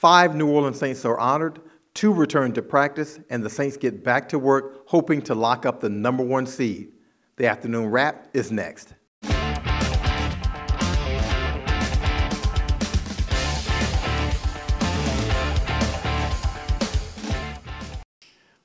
5 New Orleans Saints are honored, 2 return to practice, and the Saints get back to work hoping to lock up the #1 seed. The afternoon wrap is next.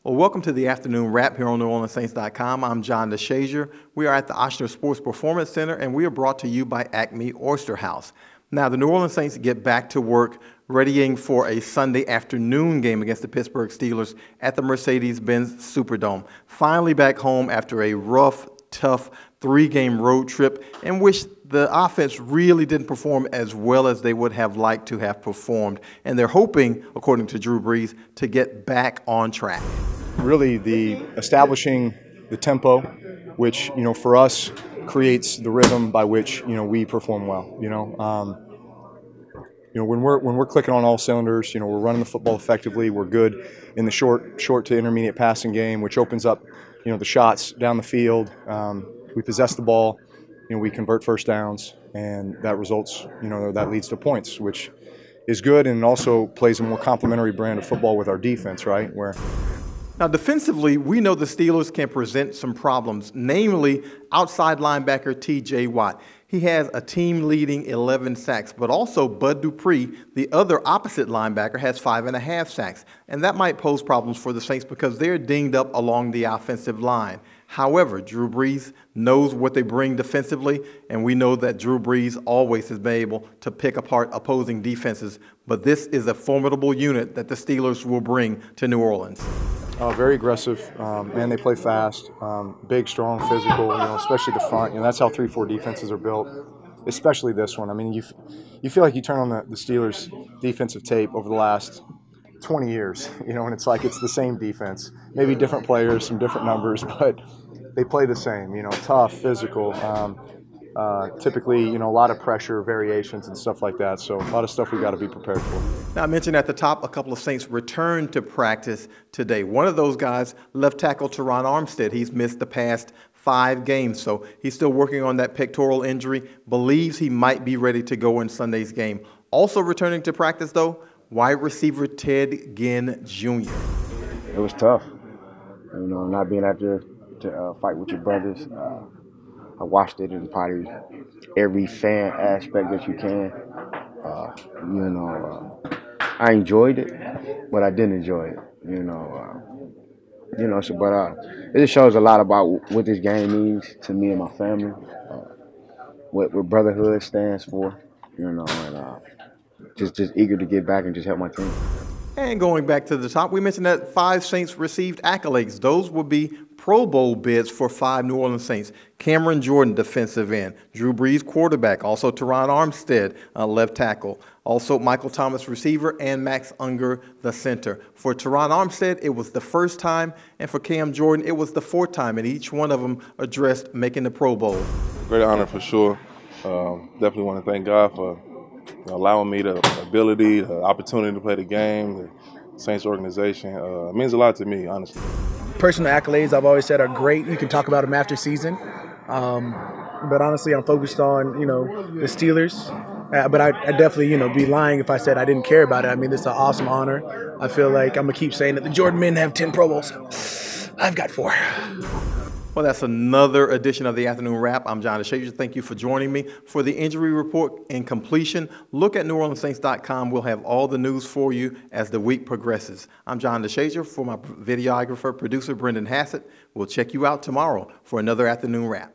Well, welcome to the afternoon wrap here on NewOrleansSaints.com. I'm John DeShazier. We are at the Ochsner Sports Performance Center, and we are brought to you by Acme Oyster House. Now, the New Orleans Saints get back to work readying for a Sunday afternoon game against the Pittsburgh Steelers at the Mercedes-Benz Superdome. Finally back home after a rough, tough 3-game road trip in which the offense really didn't perform as well as they would have liked to have performed. And they're hoping, according to Drew BREES, to get back on track. Really, the establishing the tempo, which, for us creates the rhythm by which, we perform well. When we're clicking on all cylinders, we're running the football effectively. We're good in the short to intermediate passing game, which opens up, the shots down the field. We possess the ball, we convert first downs, and that results, that leads to points, which is good, and also plays a more complementary brand of football with our defense, right? Now, defensively, we know the Steelers can present some problems, namely outside linebacker T.J. Watt. He has a team-leading 11 sacks, but also Bud Dupree, the other opposite linebacker, has 5.5 sacks. And that might pose problems for the Saints because they're dinged up along the offensive line. However, Drew BREES knows what they bring defensively, and we know that Drew BREES always has been able to pick apart opposing defenses. But this is a formidable unit that the Steelers will bring to New Orleans. Very aggressive, and they play fast, big, strong, physical, especially the front. That's how 3-4 defenses are built, especially this one. I mean, you feel like you turn on the Steelers' defensive tape over the last 20 years, and it's like it's the same defense. Maybe different players, some different numbers, but they play the same, tough, physical, typically, a lot of pressure, variations, and stuff like that. So a lot of stuff we got to be prepared for. Now, I mentioned at the top, a couple of Saints returned to practice today. One of those guys, left tackle TERRON Armstead. He's missed the past 5 games, so he's still working on that pectoral injury. Believes he might be ready to go in Sunday's game. Also returning to practice, though, wide receiver Ted Ginn Jr. It was tough, not being out there to fight with your brothers. I watched it in probably every fan aspect that you can. I enjoyed it, but I didn't enjoy it. It just shows a lot about what this game means to me and my family, what brotherhood stands for, and just eager to get back and just help my team. And going back to the top, we mentioned that 5 Saints received accolades. Those would be Pro Bowl bids for 5 New Orleans Saints. Cameron Jordan, defensive end. Drew BREES, quarterback. Also TERRON Armstead, left tackle. Also Michael Thomas, receiver, and Max Unger, the center. For TERRON Armstead, it was the first time, and for Cam Jordan, it was the 4th time, and each one of them addressed making the Pro Bowl. Great honor for sure. Definitely want to thank God for allowing me the ability, the opportunity to play the game, the Saints organization. It means a lot to me, honestly. Personal accolades, I've always said, are great. You can talk about them after season. But honestly, I'm focused on, the Steelers. But I'd definitely, be lying if I said I didn't care about it. I mean, this is an awesome honor. I feel like I'm going to keep saying that the Jordan men have 10 Pro Bowls. I've got 4. Well, that's another edition of the Afternoon Wrap. I'm John DeShazier. Thank you for joining me. For the injury report and completion, look at NewOrleansSaints.com. We'll have all the news for you as the week progresses. I'm John DeShazier. For my videographer, producer, Brendan Hassett. We'll check you out tomorrow for another Afternoon Wrap.